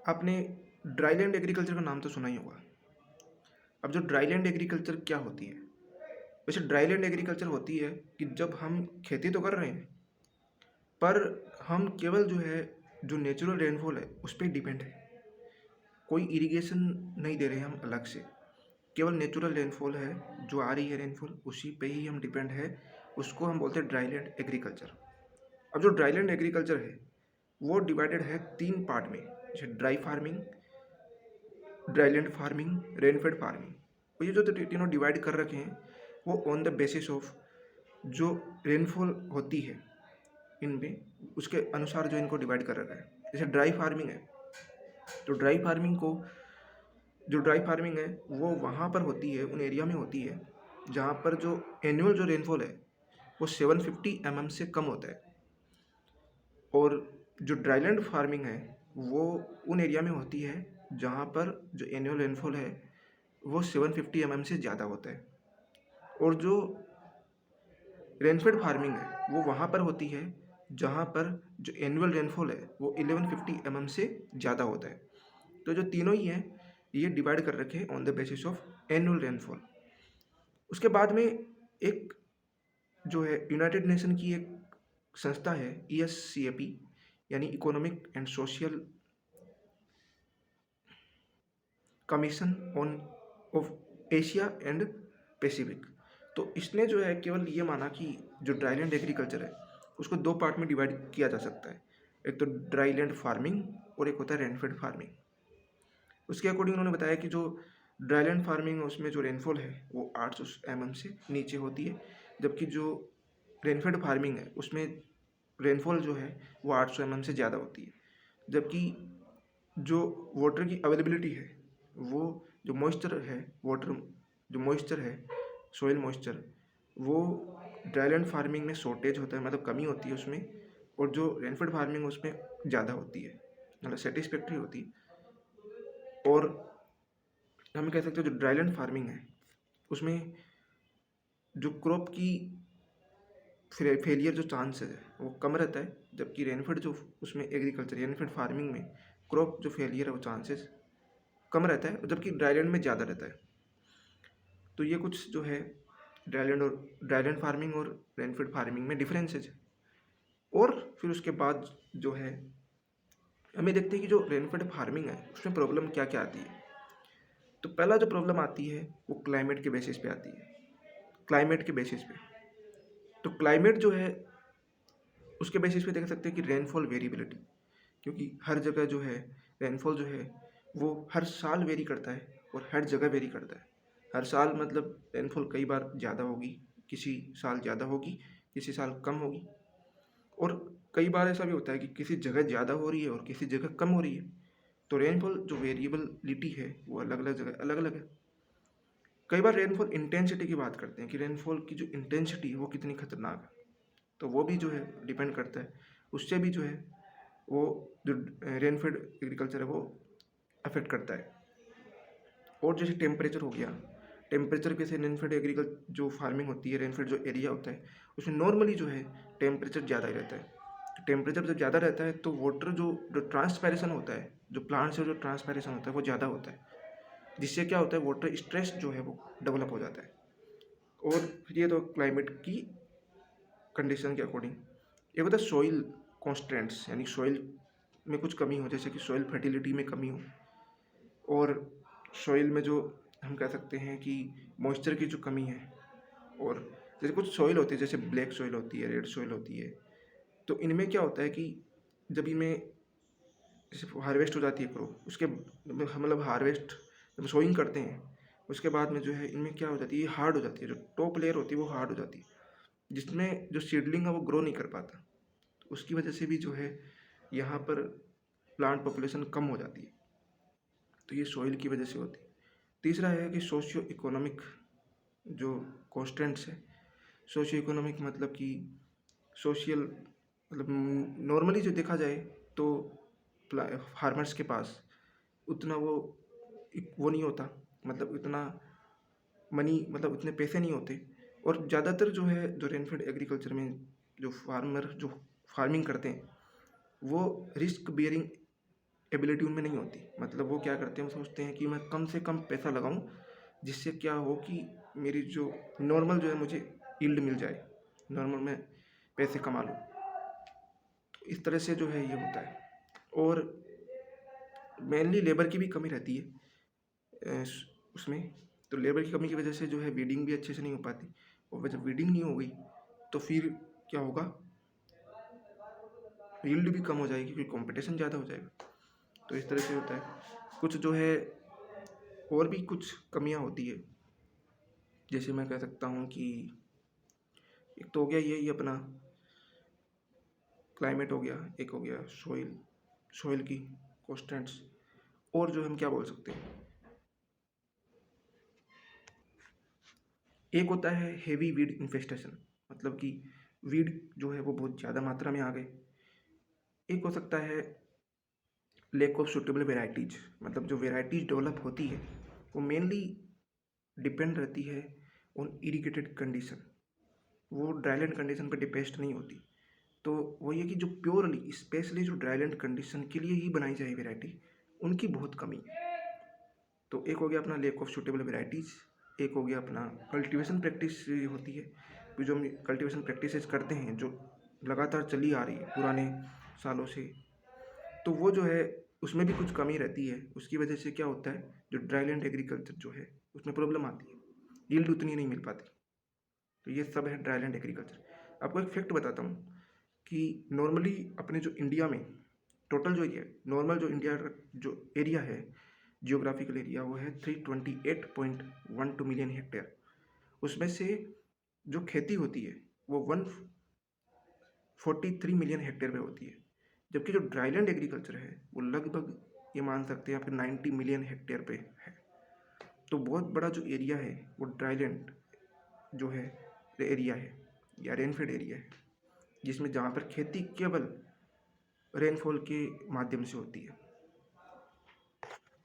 आपने dryland agriculture का नाम तो सुना ही होगा। अब जो ड्राईलैंड एग्रीकल्चर क्या होती है? वैसे ड्राईलैंड एग्रीकल्चर होती है कि जब हम खेती तो कर रहे हैं, पर हम केवल जो है, जो नेचुरल रेनफॉल है, उस पे डिपेंड है। कोई इरिगेशन नहीं दे रहे हैं हम अलग से, केवल नेचुरल रेनफॉल है, जो आ रही है रेनफॉल, उसी पे ही हम डिपेंड है। उसको हम बोलते हैं ड्राईलैंड एग्रीकल्चर। अब जो ड्राईलैंड एग्रीकल्चर है, वो डिवाइडेड है 3 पार्ट में, जैसे dry farming, dryland farming, rainfed farming. तो ये जो तीनों डिवाइड कर रखे हैं, वो ऑन द बेसिस ऑफ जो रेनफॉल होती है इनमें, उसके अनुसार जो इनको डिवाइड कर रखा है। जैसे ड्राई फार्मिंग है, तो ड्राई फार्मिंग है वो वहाँ पर होती है, उन एरिया में होती है जहाँ पर जो एनुअल जो रेनफॉल है वो 750 mm से कम होता है। और जो ड्राईलैंड फार्मिंग है वो उन एरिया में होती है जहाँ पर जो एनुअल रेनफॉल है वो 750 mm से ज़्यादा होता है। और जो रेनफेड फार्मिंग है वो वहाँ पर होती है जहाँ पर जो एनुअल रेनफॉल है वो 1150 mm से ज़्यादा होता है। तो जो तीनों ही हैं, ये डिवाइड कर रखे हैं on the basis of annual rainfall. उसके बाद में एक जो है यूनाइटेड नेशन की एक संस्था है, ESCAP, यानी economic and social commission on off Asia and Pacific. तो इसने जो है केवल ये माना कि जो ड्राईलैंड एग्रीकल्चर है उसको 2 पार्ट में डिवाइड किया जा सकता है, एक तो ड्राईलैंड फार्मिंग और एक होता है रेनफेड फार्मिंग। उसके अकॉर्डिंग उन्होंने बताया कि जो ड्राईलैंड फार्मिंग है उसमें जो रेनफॉल है वो 800 mm से नीचे होती है, जबकि जो रेनफेड फार्मिंग है उसमें रेनफॉल जो है वो 800 mm से ज़्यादा होती है। जबकि जो वाटर की अवेलेबिलिटी है, वो जो मॉइस्चर है, वाटर जो मॉइस्चर है, सोइल मॉइस्चर, वो ड्राईलैंड फार्मिंग में शॉर्टेज होता है, मतलब कमी होती है उसमें, और जो रेनफेड फार्मिंग उसमें ज़्यादा होती है, मतलब सेटिस्फैक्ट्री होती है। और हम कह सकते हैं जो ड्राईलैंड फार्मिंग है उसमें जो क्रॉप की फेलियर जो चांसेस है वो कम रहता है, जबकि रेनफेड जो उसमें एग्रीकल्चर रेनफेड फार्मिंग में क्रॉप जो फेलियर है वो चांसेस कम रहता है, जबकि ड्राईलैंड में ज़्यादा रहता है। तो ये कुछ जो है ड्राईलैंड फार्मिंग और रेनफेड फार्मिंग में डिफरेंसेज है। और फिर उसके बाद जो है हमें देखते हैं कि जो रेनफेड फार्मिंग है उसमें प्रॉब्लम क्या क्या आती है। तो पहला जो प्रॉब्लम आती है वो क्लाइमेट के बेसिस पे आती है। क्लाइमेट के बेसिस पे, तो क्लाइमेट जो है उसके बेसिस पे देख सकते हैं कि रेनफॉल वेरिएबिलिटी, क्योंकि हर जगह जो है रेनफॉल जो है वो हर साल वेरी करता है और हर जगह वेरी करता है। हर साल मतलब रेनफॉल कई बार ज़्यादा होगी, किसी साल ज़्यादा होगी, किसी साल कम होगी। और कई बार ऐसा भी होता है कि किसी जगह ज़्यादा हो रही है और किसी जगह कम हो रही है। तो रेनफॉल जो वेरिएबलिटी है वो अलग अलग जगह अलग अलग है। कई बार रेनफॉल इंटेंसिटी की बात करते हैं कि रेनफॉल की जो इंटेंसिटी है वो कितनी खतरनाक है, तो वो भी जो है डिपेंड करता है, उससे भी जो है वो जो रेनफेड एग्रीकल्चर है वो अफेक्ट करता है। और जैसे टेम्परेचर हो गया, टेम्परेचर के से रेनफेड एग्रीकल्चर जो फार्मिंग होती है, रेनफेड जो एरिया होता है उसमें नॉर्मली जो है टेम्परेचर ज़्यादा ही रहता है। तो टेम्परेचर जब ज़्यादा रहता है तो वाटर जो जो ट्रांसपैरेशन होता है, जो प्लांट से जो ट्रांसपैरेशन होता है वो ज़्यादा होता है, जिससे क्या होता है वाटर स्ट्रेस जो है वो डेवलप हो जाता है। और फिर ये तो क्लाइमेट की कंडीशन के अकॉर्डिंग एक होता है सॉइल कॉन्स्टेंट्स, यानी सॉइल में कुछ कमी हो, जैसे कि सॉइल फर्टिलिटी में कमी हो, और सॉइल में जो हम कह सकते हैं कि मॉइस्चर की जो कमी है। और जैसे कुछ सॉइल होती है, जैसे ब्लैक सॉइल होती है, रेड सॉइल होती है, तो इनमें क्या होता है कि जब इनमें जैसे हार्वेस्ट हो जाती है क्रॉप, उसके मतलब हार्वेस्ट जब सोइंग करते हैं उसके बाद में जो है इनमें क्या हो जाती है, हार्ड हो जाती है, जो टॉप लेयर होती है वो हार्ड हो जाती है, जिसमें जो सीडलिंग है वो ग्रो नहीं कर पाता। तो उसकी वजह से भी जो है यहाँ पर प्लांट पॉपुलेशन कम हो जाती है। तो ये सॉइल की वजह से होती है। तीसरा है कि सोशियो इकोनॉमिक जो कॉन्स्टेंट्स है। सोशियो इकोनॉमिक मतलब कि सोशल, मतलब नॉर्मली जो देखा जाए तो फार्मर्स के पास उतना वो नहीं होता, मतलब इतना मनी, मतलब इतने पैसे नहीं होते। और ज़्यादातर जो है जो रेनफेड एग्रीकल्चर में जो फार्मर जो फार्मिंग करते हैं वो रिस्क बियरिंग एबिलिटी उनमें नहीं होती। मतलब वो क्या करते हैं, वो सोचते हैं कि मैं कम से कम पैसा लगाऊं, जिससे क्या हो कि मेरी जो नॉर्मल जो है मुझे यील्ड मिल जाए, नॉर्मल मैं पैसे कमा लूँ। तो इस तरह से जो है ये होता है। और मेनली लेबर की भी कमी रहती है उसमें। तो लेबर की कमी की वजह से जो है वीडिंग भी अच्छे से नहीं हो पाती, और जब वीडिंग नहीं हो गई तो फिर क्या होगा, यील्ड भी कम हो जाएगी क्योंकि कंपटीशन ज़्यादा हो जाएगा। तो इस तरह से होता है। कुछ जो है और भी कुछ कमियां होती है, जैसे मैं कह सकता हूँ कि एक तो हो गया यही अपना क्लाइमेट हो गया, एक हो गया सॉइल की कॉन्स्टेंट्स, और जो हम क्या बोल सकते हैं, एक होता है हेवी वीड इन्फेस्टेशन, मतलब कि वीड जो है वो बहुत ज़्यादा मात्रा में आ गए। एक हो सकता है लैक ऑफ सुटेबल वेराइटीज़, मतलब जो वेराइटीज़ डेवलप होती है वो मेनली डिपेंड रहती है ऑन इरिगेटेड कंडीशन, वो ड्राईलैंड कंडीशन पर डिपेंड नहीं होती। तो वही है कि जो प्योरली स्पेशली जो ड्राईलैंड कंडीशन के लिए ही बनाई जाए वेराइटी, उनकी बहुत कमी है। तो एक हो गया अपना लैक ऑफ सुटेबल वेराइटीज़, एक हो गया अपना कल्टीवेशन प्रैक्टिस होती है, कि जो हम कल्टीवेशन प्रैक्टिसेस करते हैं जो लगातार चली आ रही है पुराने सालों से, तो वो जो है उसमें भी कुछ कमी रहती है। उसकी वजह से क्या होता है, जो ड्राईलैंड एग्रीकल्चर जो है उसमें प्रॉब्लम आती है, यील्ड उतनी नहीं मिल पाती। तो ये सब है ड्राईलैंड एग्रीकल्चर। आपको एक फैक्ट बताता हूँ कि नॉर्मली अपने जो इंडिया में टोटल जो एरिया, नॉर्मल जो इंडिया जो एरिया है, जियोग्राफिकल एरिया, वो है 328.12 मिलियन हेक्टेयर। उसमें से जो खेती होती है वो 143 मिलियन हेक्टेयर पे होती है, जबकि जो ड्राईलैंड एग्रीकल्चर है वो लगभग ये मान सकते हैं आपके 90 मिलियन हेक्टेयर पे है। तो बहुत बड़ा जो एरिया है वो ड्राईलैंड जो है एरिया है या रेनफेड एरिया है, जिसमें जहाँ पर खेती केवल रेनफॉल के माध्यम से होती है।